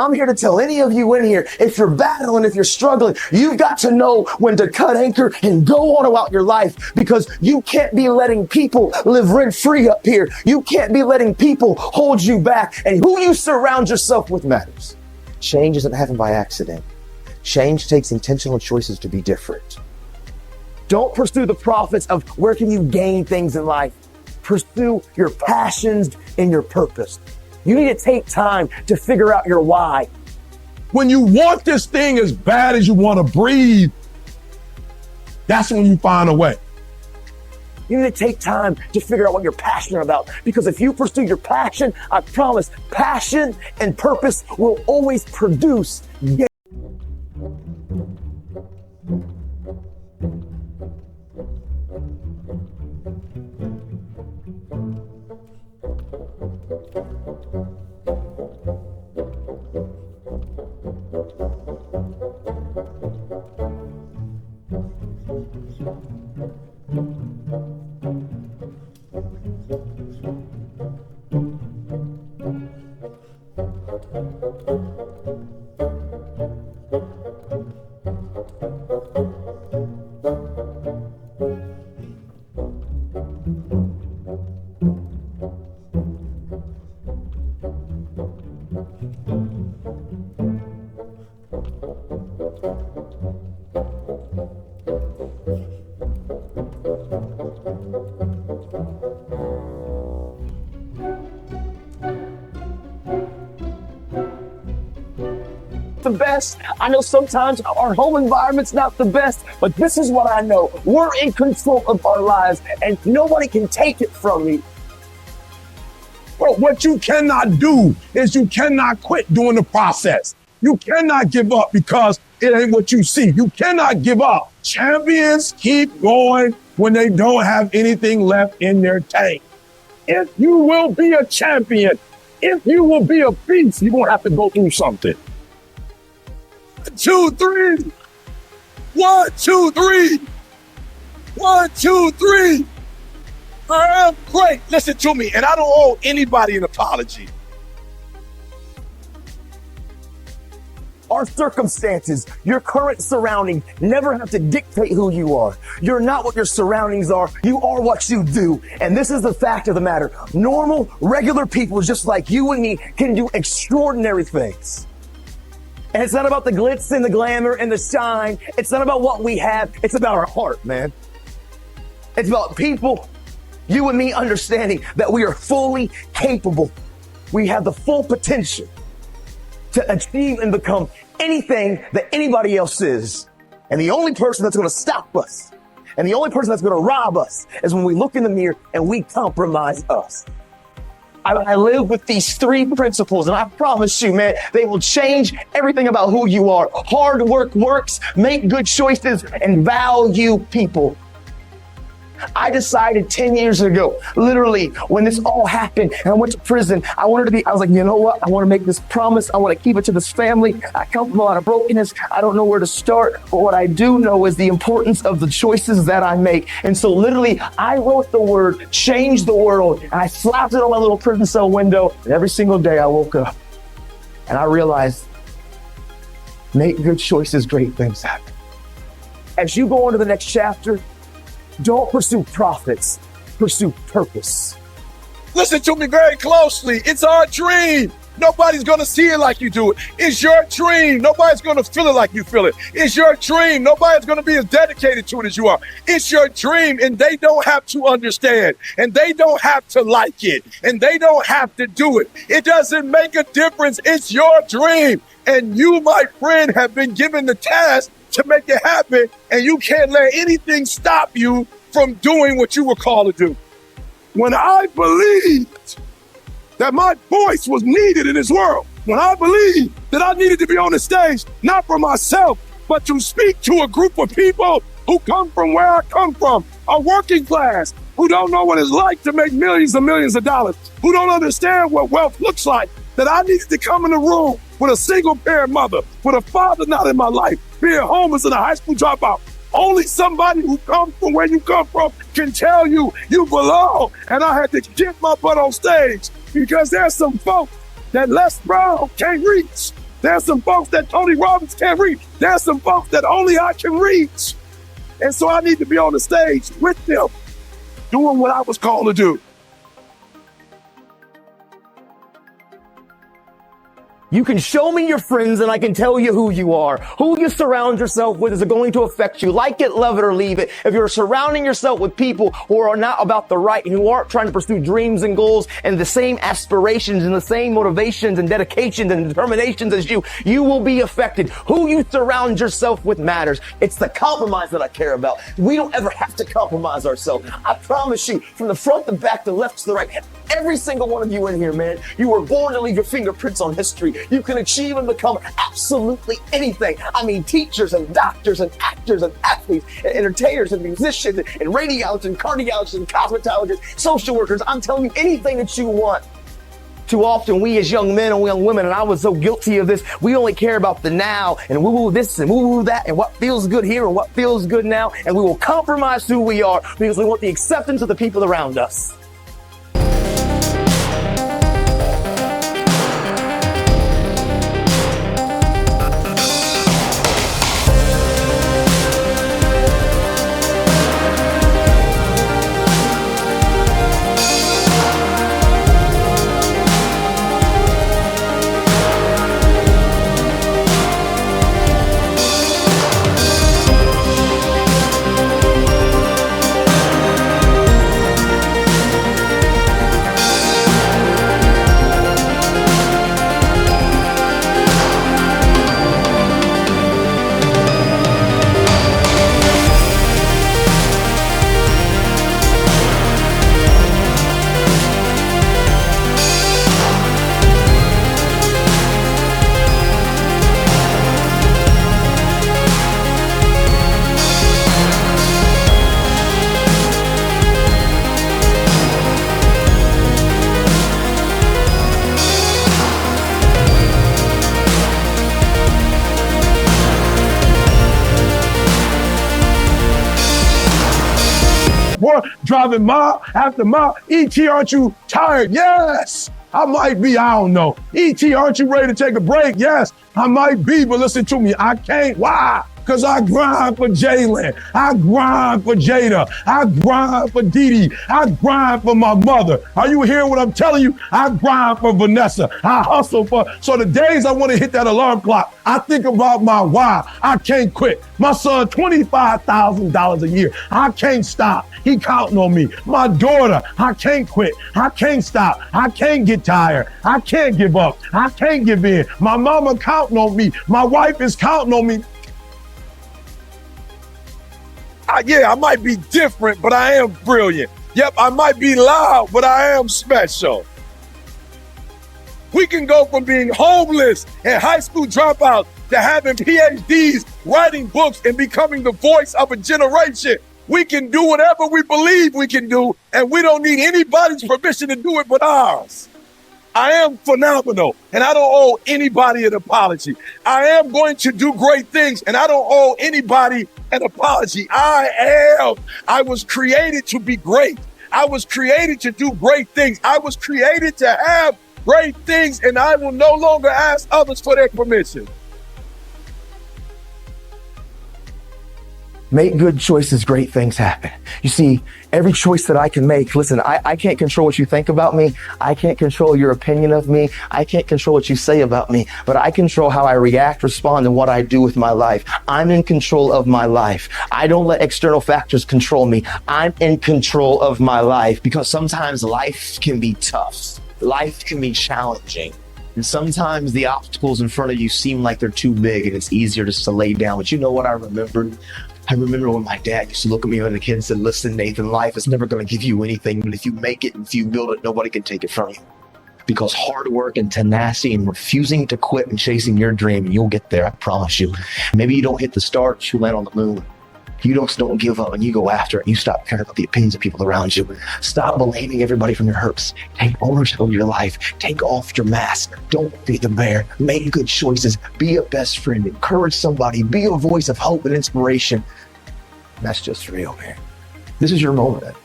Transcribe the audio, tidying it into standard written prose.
I'm here to tell any of you in here, if you're battling, if you're struggling, you've got to know when to cut anchor and go on about your life, because you can't be letting people live rent-free up here. You can't be letting people hold you back, and who you surround yourself with matters. Change doesn't happen by accident. Change takes intentional choices to be different. Don't pursue the profits of where can you gain things in life. Pursue your passions and your purpose. You need to take time to figure out your why. When you want this thing as bad as you want to breathe, that's when you find a way. You need to take time to figure out what you're passionate about, because if you pursue your passion, I promise, passion and purpose will always produce gain. The best. I know sometimes our home environment's not the best, but this is what I know. We're in control of our lives, and nobody can take it from me. But what you cannot do is you cannot quit during the process. You cannot give up because it ain't what you see. You cannot give up. Champions keep going when they don't have anything left in their tank. If you will be a champion, if you will be a beast, you're going to have to go through something. 1, 2, 3. 1, 2, 3. 1, 2, 3. I am great. Listen to me, and I don't owe anybody an apology. Our circumstances, your current surroundings never have to dictate who you are. You're not what your surroundings are. You are what you do. And this is the fact of the matter. Normal, regular people just like you and me can do extraordinary things. And it's not about the glitz and the glamour and the shine. It's not about what we have. It's about our heart, man. It's about people, you and me, understanding that we are fully capable. We have the full potential to achieve and become anything that anybody else is. And the only person that's going to stop us and the only person that's going to rob us is when we look in the mirror and we compromise us. I live with these 3 principles, and I promise you, man, they will change everything about who you are. Hard work works, make good choices, and value people. I decided 10 years ago, literally, when this all happened and I went to prison, I was like, you know what? I want to make this promise. I want to keep it to this family. I come from a lot of brokenness. I don't know where to start, but what I do know is the importance of the choices that I make. And so literally, I wrote the word, change the world, and I slapped it on my little prison cell window. And every single day I woke up and I realized, make good choices, great things happen. As you go on to the next chapter, don't pursue profits, pursue purpose. Listen to me very closely. It's our dream. Nobody's going to see it like you do it. It's your dream. Nobody's going to feel it like you feel it. It's your dream. Nobody's going to be as dedicated to it as you are. It's your dream, and they don't have to understand, and they don't have to like it, and they don't have to do it. It doesn't make a difference. It's your dream, and you, my friend, have been given the task to make it happen, and you can't let anything stop you from doing what you were called to do. When I believed that my voice was needed in this world, when I believed that I needed to be on the stage, not for myself, but to speak to a group of people who come from where I come from, a working class, who don't know what it's like to make millions and millions of dollars, who don't understand what wealth looks like, that I needed to come in the room with a single parent mother, with a father not in my life, being homeless and a high school dropout. Only somebody who comes from where you come from can tell you you belong. And I had to get my butt on stage because there's some folks that Les Brown can't reach. There's some folks that Tony Robbins can't reach. There's some folks that only I can reach. And so I need to be on the stage with them, doing what I was called to do. You can show me your friends and I can tell you who you are. Who you surround yourself with is going to affect you. Like it, love it, or leave it. If you're surrounding yourself with people who are not about the right and who aren't trying to pursue dreams and goals and the same aspirations and the same motivations and dedications and determinations as you, you will be affected. Who you surround yourself with matters. It's the compromise that I care about. We don't ever have to compromise ourselves. I promise you, from the front to back, the left to the right, every single one of you in here, man, you were born to leave your fingerprints on history. You can achieve and become absolutely anything. I mean, teachers and doctors and actors and athletes and entertainers and musicians and radiologists and cardiologists and cosmetologists, social workers. I'm telling you, anything that you want. Too often, we as young men and young women, and I was so guilty of this, we only care about the now and woo-woo this and woo-woo that and what feels good here and what feels good now. And we will compromise who we are because we want the acceptance of the people around us. Boy, driving mile after mile. E.T., aren't you tired? Yes, I might be. I don't know. E.T., aren't you ready to take a break? Yes, I might be, but listen to me. I can't. Why? Because I grind for Jalen. I grind for Jada. I grind for Dee Dee. I grind for my mother. Are you hearing what I'm telling you? I grind for Vanessa. I hustle for. So the days I want to hit that alarm clock, I think about my why. I can't quit. My son, $25,000 a year. I can't stop. He counting on me. My daughter, I can't quit. I can't stop. I can't get tired. I can't give up. I can't give in. My mama counting on me. My wife is counting on me. I might be different, but I am brilliant. Yep, I might be loud, but I am special. We can go from being homeless and high school dropouts to having PhDs, writing books, and becoming the voice of a generation. We can do whatever we believe we can do, and we don't need anybody's permission to do it but ours. I am phenomenal, and I don't owe anybody an apology. I am going to do great things, and I don't owe anybody an apology. I was created to be great. I was created to do great things. I was created to have great things, and I will no longer ask others for their permission. Make good choices, great things happen. You see, every choice that I can make, listen, I can't control what you think about me. I can't control your opinion of me. I can't control what you say about me, but I control how I react, respond, and what I do with my life. I'm in control of my life. I don't let external factors control me. I'm in control of my life because sometimes life can be tough. Life can be challenging. And sometimes the obstacles in front of you seem like they're too big and it's easier just to lay down. But you know what I remembered? I remember when my dad used to look at me as a kid and said, listen, Nathan, life is never going to give you anything, but if you make it and if you build it, nobody can take it from you. Because hard work and tenacity and refusing to quit and chasing your dream, you'll get there, I promise you. Maybe you don't hit the stars, but you land on the moon. You don't give up and you go after it. You stop caring about the opinions of people around you. Stop blaming everybody from your hurts. Take ownership of your life. Take off your mask. Don't be the bear. Make good choices. Be a best friend. Encourage somebody. Be a voice of hope and inspiration. That's just real, man. This is your moment.